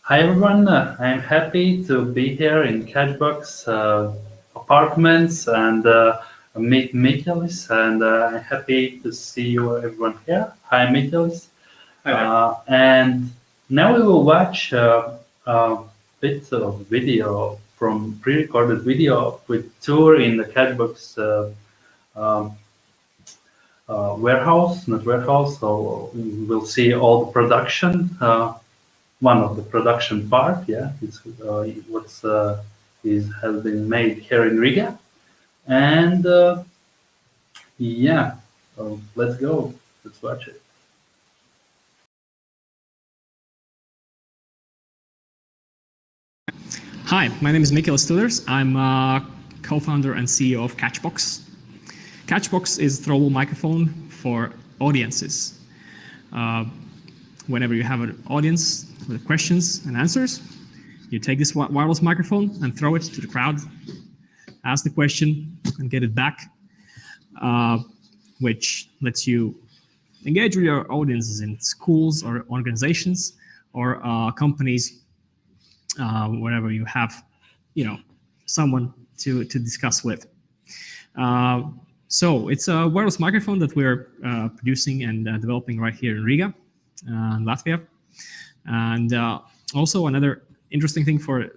Hi everyone, I'm happy to be here in Catchbox apartments and meet Mikelis, and I'm happy to see you everyone here. Hi Mikelis. Hi there. And now we will watch a bit of video from pre-recorded video with tour in the Catchbox um, warehouse, not warehouse, so we will see all the production. One of the production part, yeah, it's what's is has been made here in Riga, and yeah, let's go, let's watch it. Hi, my name is Mikelis Studers. I'm co-founder and CEO of Catchbox. Catchbox is a throwable microphone for audiences. Whenever you have an audience with questions and answers, you take this wireless microphone and throw it to the crowd, ask the question, and get it back, which lets you engage with your audiences in schools or organizations or companies, wherever you have, someone to discuss with. So it's a wireless microphone that we're producing and developing right here in Riga, Latvia. And also another interesting thing for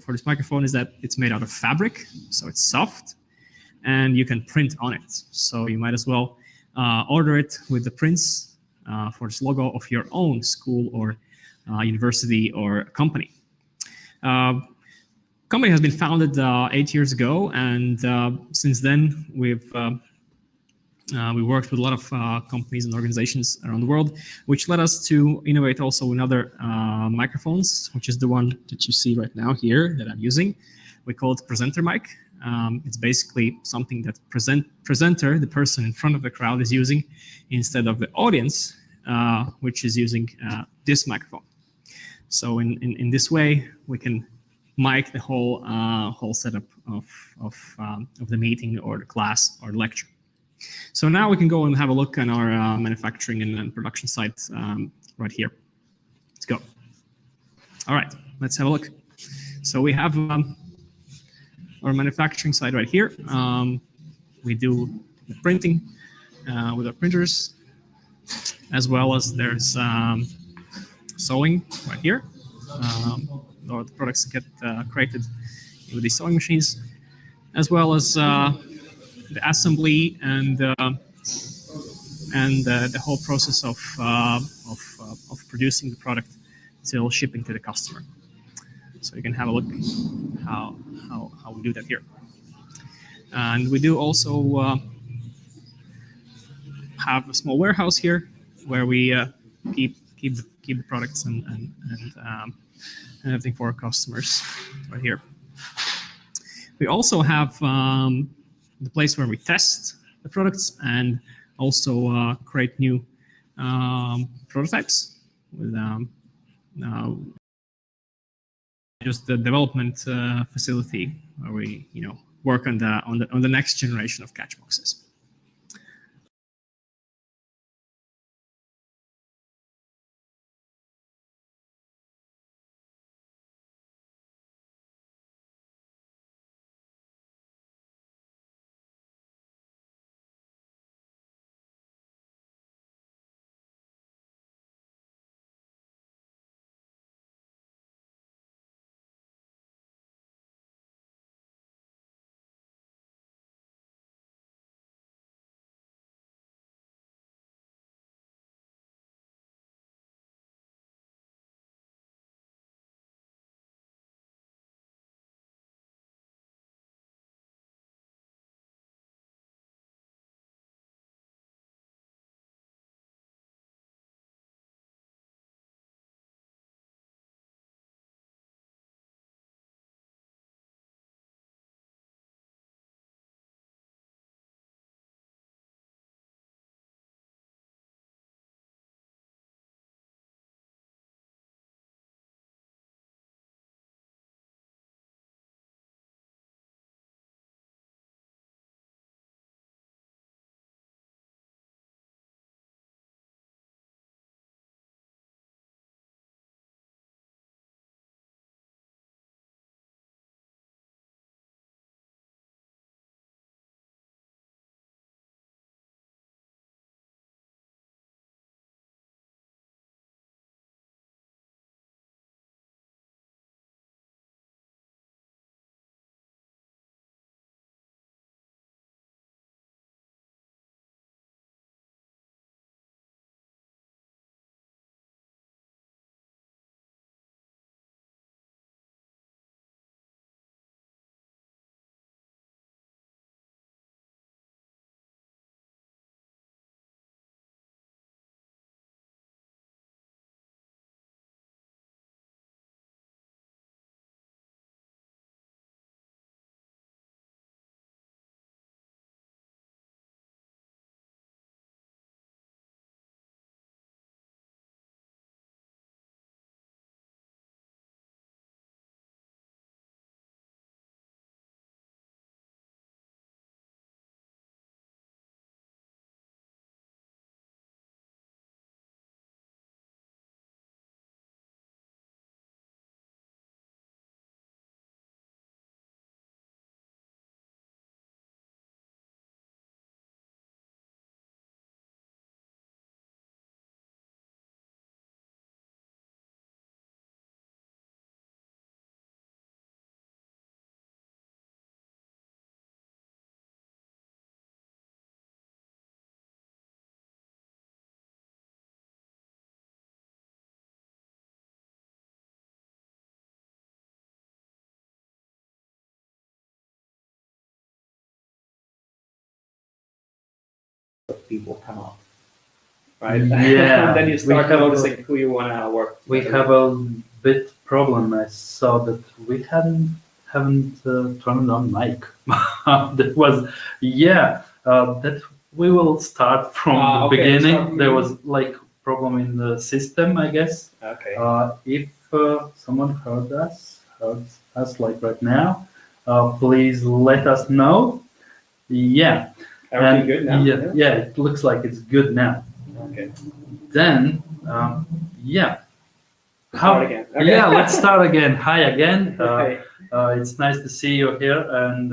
this microphone is that it's made out of fabric, so it's soft, and you can print on it. So you might as well order it with the prints for this logo of your own school or university or company. Company has been founded 8 years ago, and since then we worked with a lot of companies and organizations around the world, which led us to innovate also in other microphones, which is the one that you see right now here that I'm using. We call it presenter mic. It's basically something that presenter, the person in front of the crowd, is using instead of the audience, which is using this microphone. So in this way, we can mic the whole setup of the meeting or the class or the lecture. So now we can go and have a look on our manufacturing and production site right here. Let's go. All right, let's have a look. So we have our manufacturing site right here. We do the printing with our printers, as well as there's sewing right here. Or the products get created with these sewing machines, as well as the assembly and the whole process of producing the product till shipping to the customer. So you can have a look how we do that here. And we do also have a small warehouse here where we keep the products and everything for our customers right here. We also have the place where we test the products and also create new prototypes with just the development facility where we work on the next generation of catchboxes. people come out, right? Yeah, And then you start have noticing who you want to work we together have with. a bit problem. I saw that we haven't turned on mic. That was that we will start from the Okay, beginning. start from There the was like problem in the system, I guess. Okay. If someone heard us like right now, please let us know. Yeah, Everything and good now? yeah, it looks like it's good now. Okay. Then, yeah, Start again. Okay. yeah, let's start again. Hi again. Hey. It's nice to see you here, and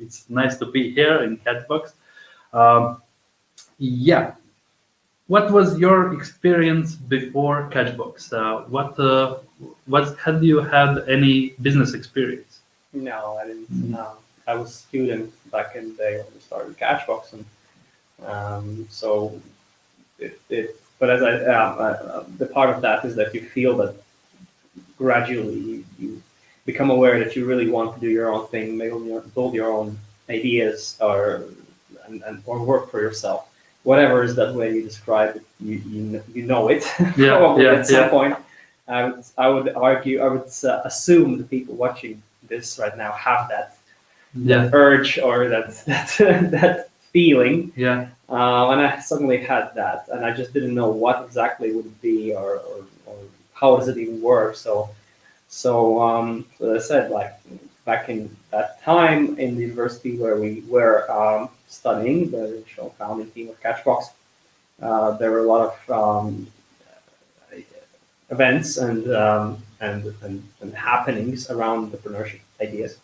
it's nice to be here in Catchbox. Yeah, what was your experience before Catchbox? Had you had any business experience? No, I didn't. I was a student back in the day when we started Catchbox, and so but as the part of that is that you feel that gradually you become aware that you really want to do your own thing, build your own ideas, or work for yourself. Whatever is that way you describe it, you know it. Yeah, Probably yeah, at some yeah. point. I would argue, I would assume the people watching this right now have that Yeah, urge or that feeling. yeah, And I suddenly had that, and I just didn't know what exactly would it be or how does it even work. So as I said, like back in that time in the university where we were studying, the original founding team of Catchbox, there were a lot of events and happenings around entrepreneurship ideas.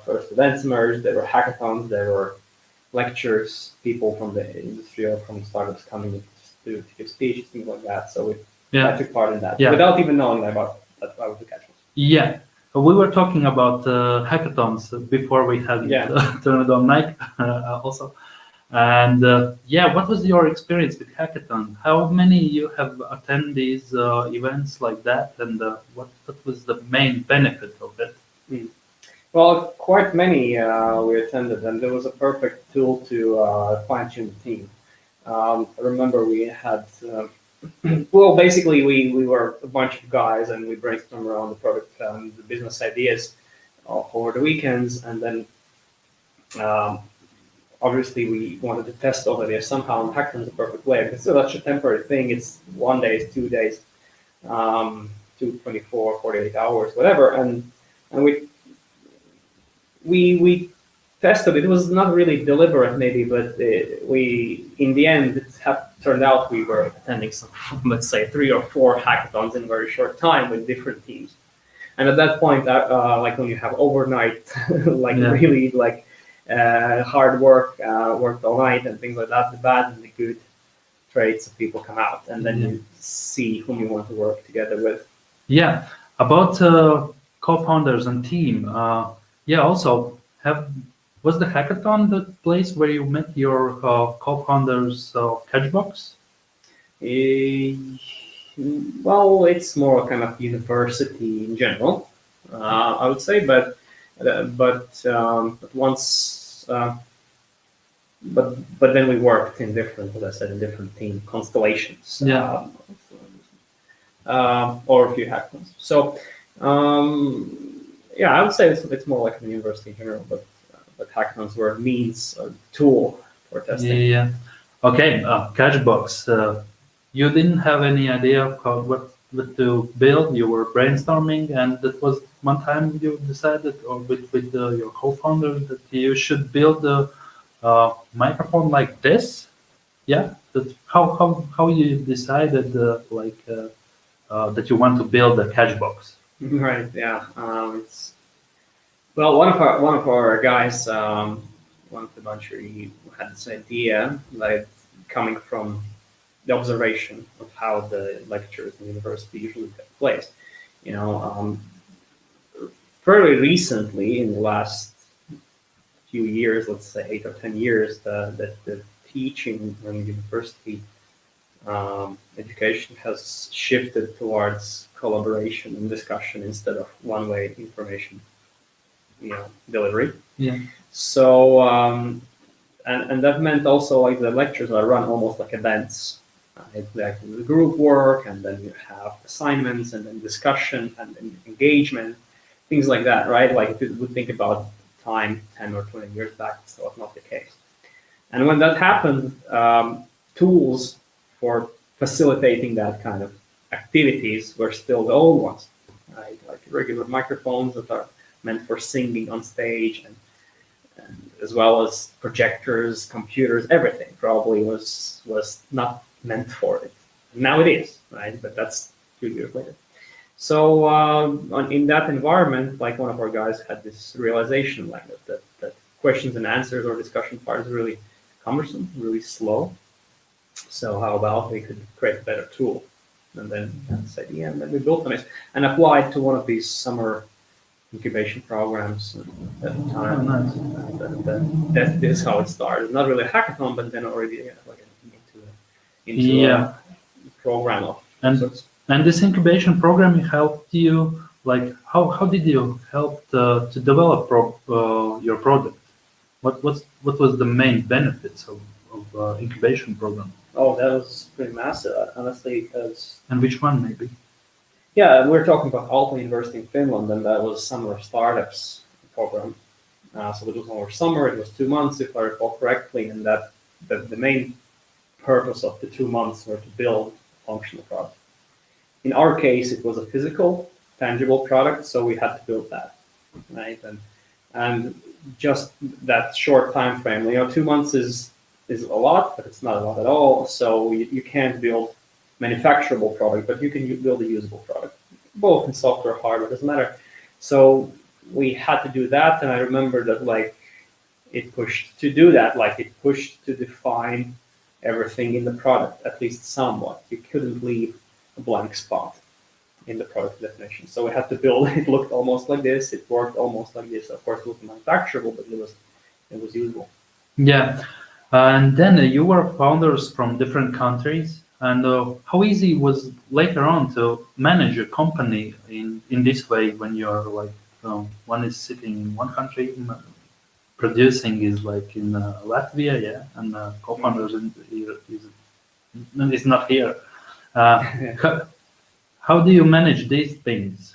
First events emerged. There were hackathons. There were lectures. People from the industry or from startups coming to give speeches, things like that. So I yeah, took part in that yeah. without even knowing about that I was a Catchbox. yeah. We were talking about hackathons before we had Yeah. turned on mic also. And yeah, what was your experience with hackathon? How many you have attended these events like that, and what was the main benefit of it? Well, quite many we attended, and it was a perfect tool to fine-tune the team. I remember we had, well, basically we were a bunch of guys, and we brainstormed around the product and the business ideas over the weekends, and then obviously we wanted to test those ideas somehow, and hackathon is a perfect way because it's such a temporary thing. It's 1 day, it's 2 days, 24, 48 hours, whatever, and we tested it. It was not really deliberate, maybe, but we, in the end, turned out we were attending some, let's say, 3 or 4 hackathons in a very short time with different teams. And at that point, like when you have overnight, like really like hard work, worked all night and things like that, the bad and the good traits of people come out, and then you see whom you want to work together with. Yeah, about co-founders and team. Yeah, also was the hackathon the place where you met your co-founders of Catchbox? Well, it's more kind of university in general, I would say, but once, but then we worked in different, as I said, in different team constellations. Yeah. Or a few hackathons. So, yeah, I would say it's more like a university in general, but hackathons were a means, a tool for testing. Yeah. Okay, Catchbox. You didn't have any idea of what to build. You were brainstorming, and that was one time you decided, or with your co-founder, that you should build a microphone like this. Yeah. That how you decided that you want to build a Catchbox. Right. Yeah. It's well, one of our guys, one of the bunch, he had this idea, like coming from the observation of how the lectures in university usually take place. You know, fairly recently, in the last few years, let's say 8 or 10 years, the teaching in university education has shifted towards collaboration and discussion instead of one-way information, delivery. Yeah. So and that meant also like the lectures are run almost like events. It's like the group work, and then you have assignments, and then discussion, and then engagement, things like that, right? Like if you would think about time 10 or 20 years back, so it's not the case. And when that happened, tools for facilitating that kind of activities were still the old ones, right? Like regular microphones that are meant for singing on stage, and as well as projectors, computers, everything probably was not meant for it. Now it is, right? But that's 2 years later. So in that environment, like one of our guys had this realization, like that questions and answers or discussion part is really cumbersome, really slow. So how about we could create a better tool? And then said, yeah, and then we built on it and applied to one of these summer incubation programs at the time. Oh, nice. That is how it started. Not really a hackathon, but then already like into Yeah. a program of And sorts. and this incubation program helped you, like how did you help to develop your product? What was the main benefits of incubation program? Oh, that was pretty massive, honestly, because And which one maybe? yeah, we're talking about Aalto University in Finland, and that was summer startups program. So it was over summer. It was 2 months, if I recall correctly, and that the main purpose of the 2 months were to build a functional product. In our case, it was a physical, tangible product, so we had to build that, right? And just that short time frame, 2 months is a lot, but it's not a lot at all. So you can't build manufacturable product, but you can build a usable product, both in software, hardware, doesn't matter. So we had to do that, and I remember that like it pushed to do that, like it pushed to define everything in the product, at least somewhat. You couldn't leave a blank spot in the product definition. So we had to build it. Looked almost like this. It worked almost like this. Of course, it wasn't manufacturable, but it was usable. Yeah, and then you were founders from different countries. And how easy was later on to manage a company in this way when you're like one is sitting in one country, producing is like in Latvia, yeah, and co-founders is not here. How do you manage these things?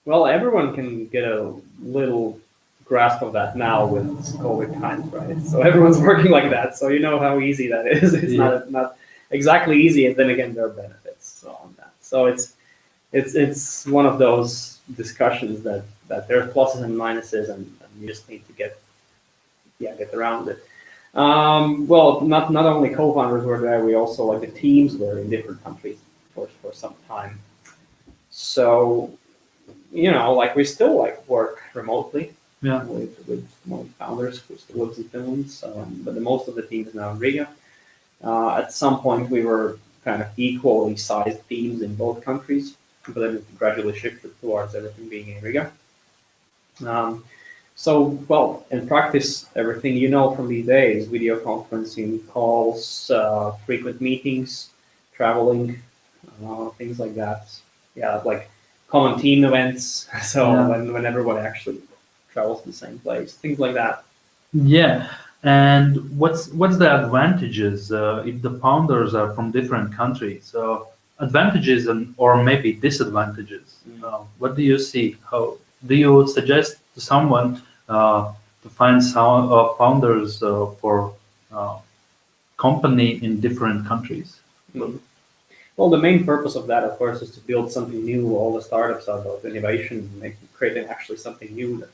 Well, everyone can get a little grasp of that now with COVID times, right? So everyone's working like that. So you know how easy that is. It's not exactly easy, and then again, there are benefits on that. So it's one of those discussions that there are pluses and minuses, and you just need to get around it. Well, not only co-founders were there, we also like the teams were in different countries for some time. So like we still like work remotely. Yeah. With founders who still lives in Finland. So, but most of the team is now in Riga. At some point, we were kind of equally sized teams in both countries, but then it gradually shifted towards everything being in Riga. So, well, in practice, everything from these days, video conferencing, calls, frequent meetings, traveling, things like that. Yeah, like common team events. So when everybody actually travels to the same place, things like that. Yeah, and what's the advantages if the founders are from different countries? Advantages or maybe disadvantages. What do you see? How do you suggest to someone to find some founders for company in different countries? Well, the main purpose of that, of course, is to build something new. All the startups are about innovation, creating actually something new,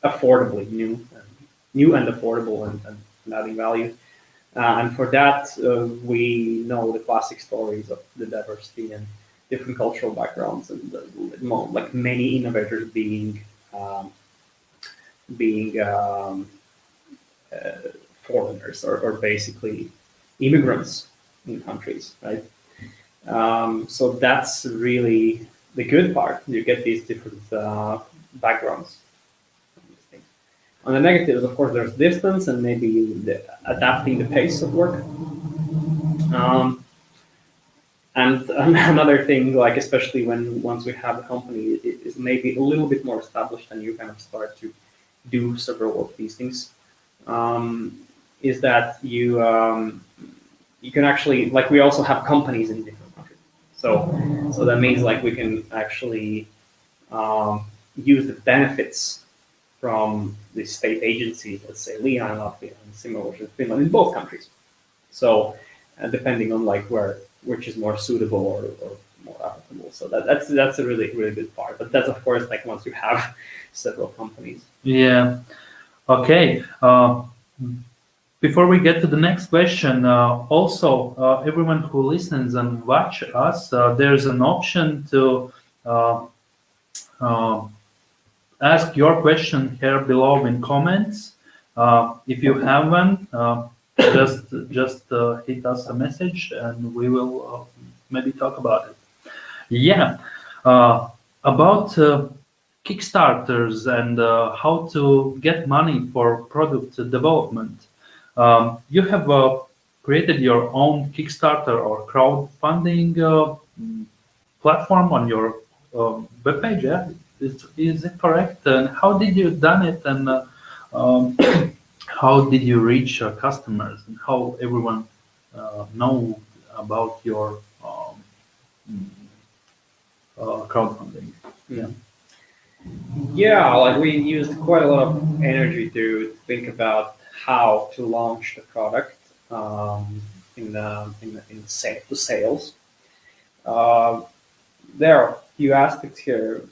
affordably new and affordable, and adding value. And for that, we know the classic stories of the diversity and different cultural backgrounds, and like many innovators being foreigners or basically immigrants in countries, right? So that's really the good part. You get these different backgrounds. On the negatives, of course, there's distance and maybe adapting the pace of work. And another thing, like especially once we have a company, it is maybe a little bit more established and you kind of start to do several of these things. is that you can actually, like, we also have companies in different countries. So that means like we can actually use the benefits from the state agencies, let's say Lina in Latvia and similar in Finland, in both countries. So depending on like which is more suitable or more applicable. So that's a really good part. But that's of course like once you have several companies. Yeah. Okay. Before we get to the next question, also everyone who listens and watch us, there's an option to ask your question here below in comments. If you have one, just hit us a message and we will maybe talk about it. Yeah, about Kickstarters and how to get money for product development. You have created your own Kickstarter or crowdfunding platform on your webpage. Yeah, is it correct? And how did you done it? And how did you reach your customers? And how everyone know about your crowdfunding? Yeah. Yeah, like we used quite a lot of energy to think about how to launch the product to sales. There are a few aspects here.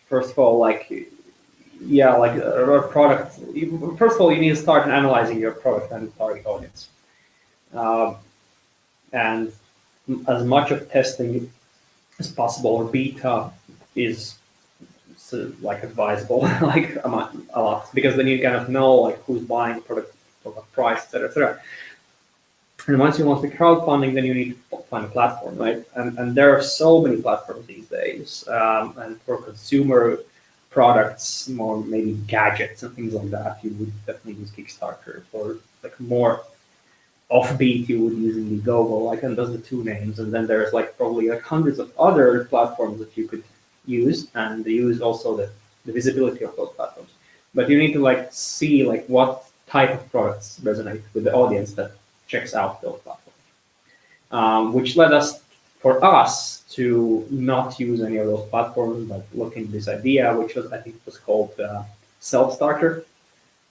First of all, like a product. First of all, you need to start analyzing your product and target audience, and as much of testing as possible or beta is like advisable, like a lot, because then you kind of know like who's buying the product, what price, etc., etc. And once you launch the crowdfunding, then you need to find a platform, right? And there are so many platforms these days, and for consumer products, more maybe gadgets and things like that, you would definitely use Kickstarter. For like more offbeat, you would use Indiegogo, like, and those are the two names. And then there's like probably like hundreds of other platforms that you could use, and they use also the visibility of those platforms. But you need to like see like what type of products resonate with the audience that checks out those platforms, which led us, for us, to not use any of those platforms, but look into this idea, which was, I think it was called Self-Starter,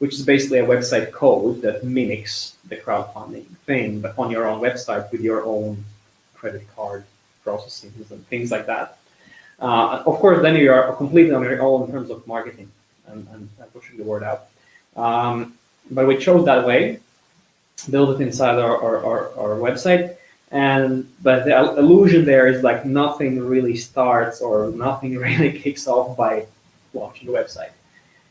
which is basically a website code that mimics the crowdfunding thing, but on your own website with your own credit card processing and things like that. Of course, then you are completely on your own in terms of marketing and pushing the word out. But we chose that way, build it inside our website. But the illusion there is like nothing really starts or nothing really kicks off by launching the website.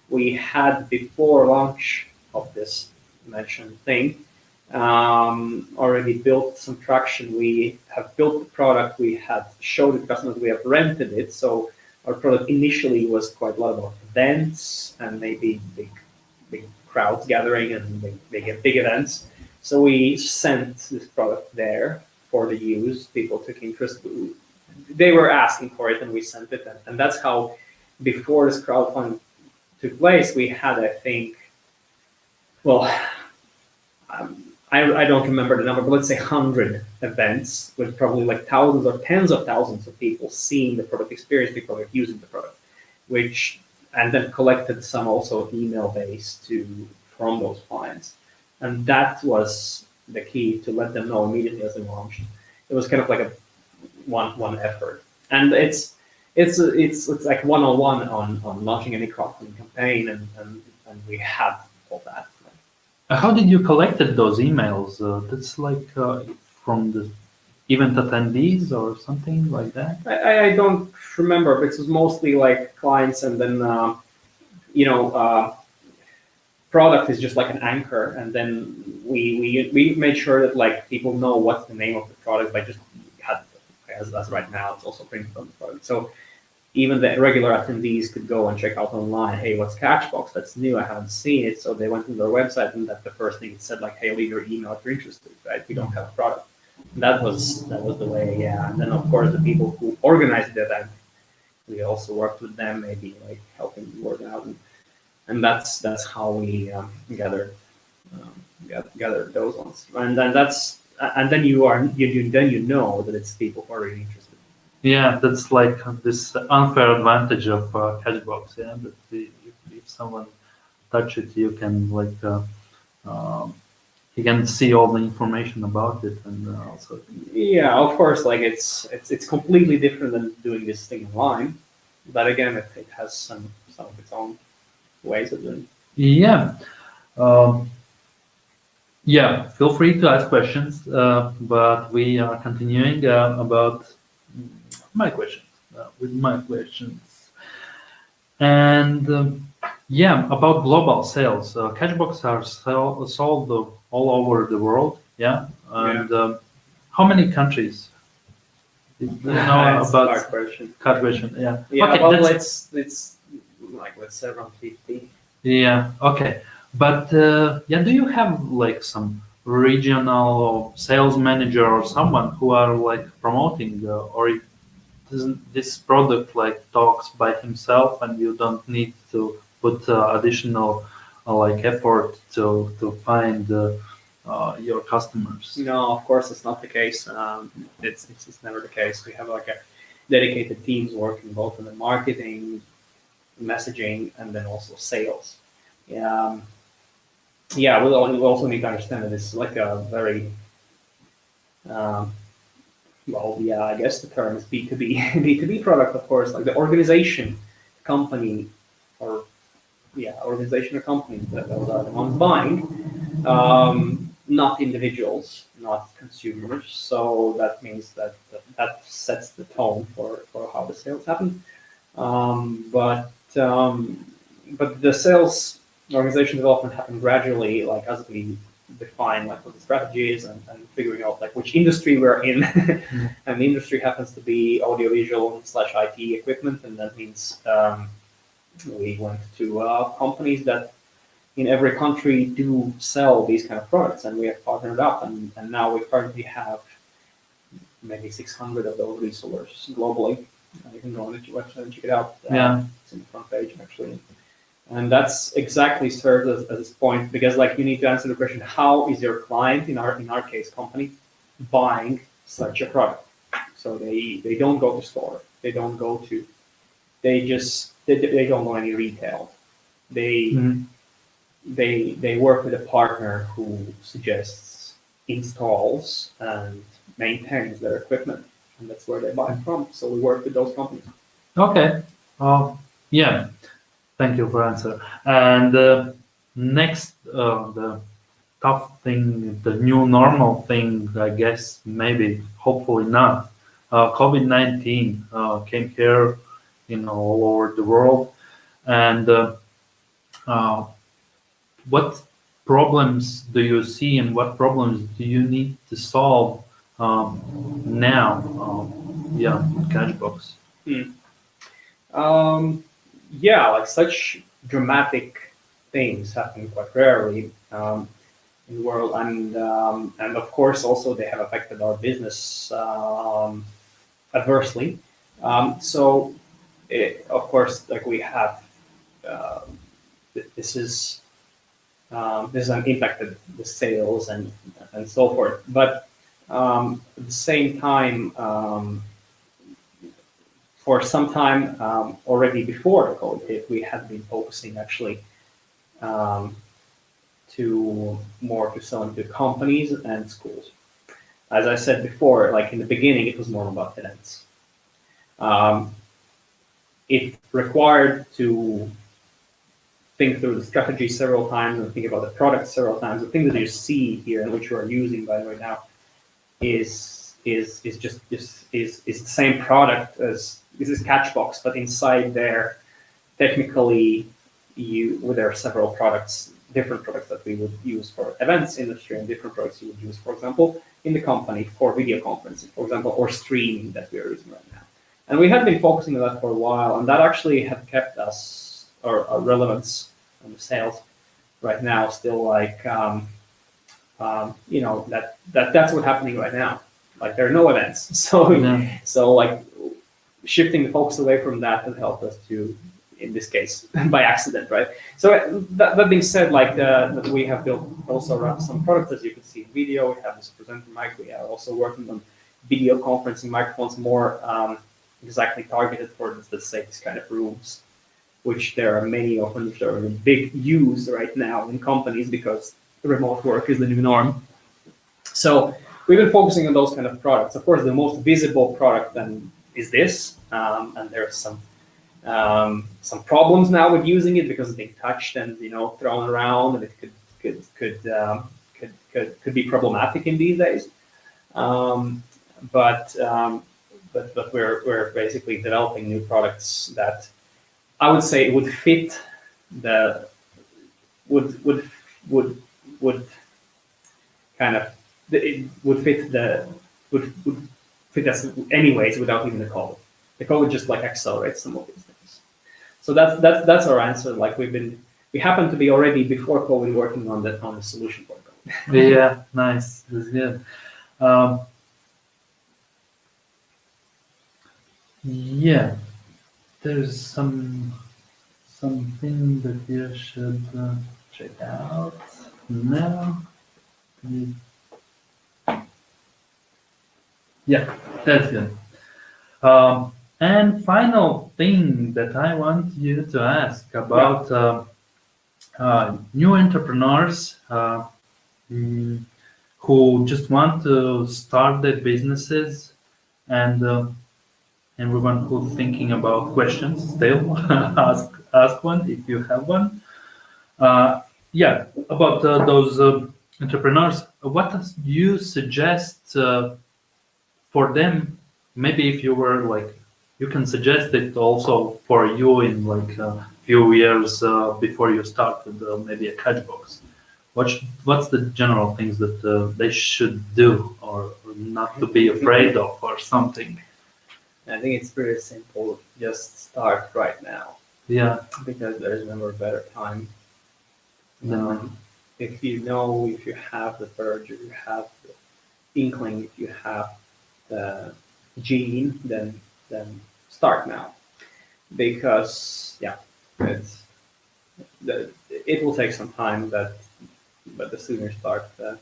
We had, before launch of this mentioned thing, already built some traction. We have built the product, we had showed the customers, we have rented it. So our product initially was quite a lot about events and maybe big crowds gathering and big events. So we sent this product there for the use. People took interest. They were asking for it and we sent it. And that's how, before this crowdfunding took place, we had, I think, well, I don't remember the number, but let's say 100 events with probably like thousands or tens of thousands of people seeing the product, experience the product, using the product, and then collected some also email base from those clients. And that was the key to let them know immediately as they launched. It was kind of like a one effort. And it's like one-on-one on launching any crowdfunding campaign, and we have all that. How did you collected those emails? That's like from the event attendees or something like that? I don't remember, but it was mostly like clients, and then product is just like an anchor, and then we made sure that like people know what's the name of the product by just as right now it's also printed on the product. So even the regular attendees could go and check out online, hey, what's Catchbox? That's new, I haven't seen it. So they went to their website, and that the first thing it said, like, hey, leave your email if you're interested, right? We don't have a product. And that was the way, yeah. And then of course the people who organized the event, we also worked with them, maybe like helping word out. and that's how we gather those ones, and then you know that it's people who are really interested. Yeah, that's like this unfair advantage of Catchbox. Yeah, that if someone touch it, you can like um, you can see all the information about it, and also Yeah, of course, like it's completely different than doing this thing online, but again, it has some of its own ways of doing it. yeah. Um, yeah, feel free to ask questions, but we are continuing about my questions with my questions. And yeah, about global sales, Catchbox are sold all over the world. Yeah, and how many countries? Do you know It's a about hard question. Catchbox? Yeah. Yeah, Okay, well, that's let's say around 50. yeah. Okay, but yeah, do you have like some regional sales manager or someone who are like promoting, or doesn't this product like talks by himself and you don't need to put additional like effort to find your customers? No, of course, it's not the case. It's never the case. We have like a dedicated teams working both in the marketing, messaging, and then also sales. Um, yeah, we also need to understand that it's like a very um, well, yeah, I guess the term is B2B B2B product, of course. Like the organization, company, or yeah, organization or company that those are the ones buying, not individuals, not consumers. So that means that sets the tone for how the sales happen. Um, but um, but the sales organization development happened gradually, like as we define like what the strategy is and figuring out like which industry we're in. And the industry happens to be audiovisual slash IT equipment, and that means we went to companies that in every country do sell these kind of products, and we have partnered up, and now we currently have maybe 600 of those resellers globally. You can go on the website and check it out. Yeah. It's in the front page actually. And that's exactly serves as this point, because like you need to answer the question, how is your client, in our case company, buying such a product? So they don't go to store, they don't go to, they don't go any retail. They Mhm. they work with a partner who suggests, installs, and maintains their equipment, and that's where they buy it from. So we work with those companies. Okay. Yeah. Thank you for answer. And next, the tough thing, the new normal thing, I guess, maybe, hopefully not. COVID-19 came here, all over the world. And uh, what problems do you see and what problems do you need to solve now? Yeah, Catchbox. Hmm. Yeah, like such dramatic things happen quite rarely in the world, and of course also they have affected our business adversely. So, of course, like we have, uh, this is impacted the sales and so forth. But at the same time, for some time already before the COVID hit, we had been focusing actually um, to selling to companies and schools. As I said before, like in the beginning, it was more about events. Um, it required to think through the strategy several times and think about the product several times. The thing that you see here and which you are using by the way now is the same product as this is Catchbox, but inside there, technically, there are several products, different products that we would use for events industry, and different products you would use, for example, in the company for video conferencing, for example, or streaming that we are using right now. And we had been focusing on that for a while, and that actually had kept us, our relevance on the sales right now, still like, that's what's happening right now. Like there are no events, so Yeah. so like shifting the focus away from that has helped us to in this case by accident, right? So that being said, like that we have built also around some products, as you can see in video. We have this presenter mic. We are also working on video conferencing microphones, more exactly targeted for, let's say, this kind of rooms, which there are many of them, which are in big use right now in companies because remote work is the new norm. So we've been focusing on those kind of products. Of course, the most visible product then is this, and there's some problems now with using it because it's being touched and thrown around, and it could be problematic in these days. But we're basically developing new products that I would say would fit the would kind of it would fit us anyways without even the code. The code would just like accelerate some of these things. So that's our answer. Like we happen to be already before COVID working on the solution for code. Yeah, nice. That's good. Yeah, there's something that you should check out now. Yeah, that's good. And final thing that I want you to ask about new entrepreneurs who just want to start their businesses, and everyone who's thinking about questions still ask one if you have one. Yeah, about those entrepreneurs, what do you suggest for them? Maybe if you were like, you can suggest it also for you in like a few years before you started maybe a Catchbox. What's the general things that they should do or not to be afraid of or something? I think it's pretty simple. Just start right now. Yeah. Because there's never a better time. No. If you have the urge, if you have the inkling, if you have the gene, then start now. Because it will take some time, but the sooner you start, the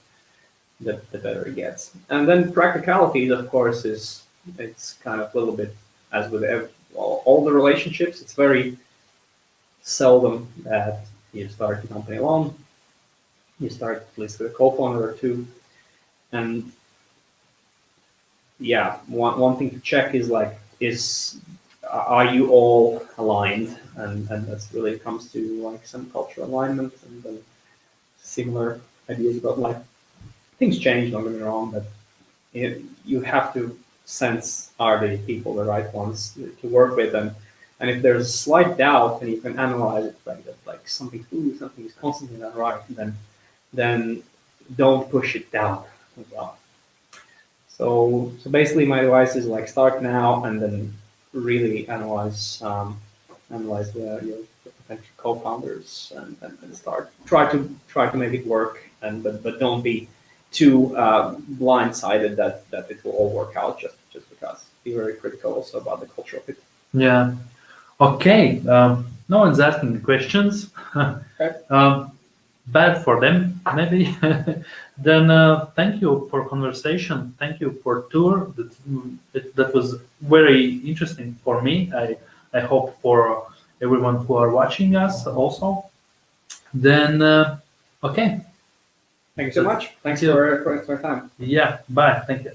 better it gets. And then practicalities, of course, it's kind of a little bit as with all the relationships. It's very seldom that you start the company alone. You start at least with a co-founder or two, and one thing to check is are you all aligned, and that's really comes to like some cultural alignment and then similar ideas about life. Things change, don't get me wrong, but you have to sense, are the people the right ones to work with, and if there's a slight doubt and you can analyze it like something is constantly not right, then don't push it down as well. So basically my advice is like start now and then really analyze your potential co-founders and start try to make it work, but don't be too blindsided that it will all work out just because. Be very critical also about the culture of it. Yeah. Okay. No one's asking questions. Okay. Bad for them, maybe. Then thank you for conversation. Thank you for tour. That was very interesting for me. I hope for everyone who are watching us also. Then okay. Thank you so much. Thanks for your time. Yeah. Bye. Thank you.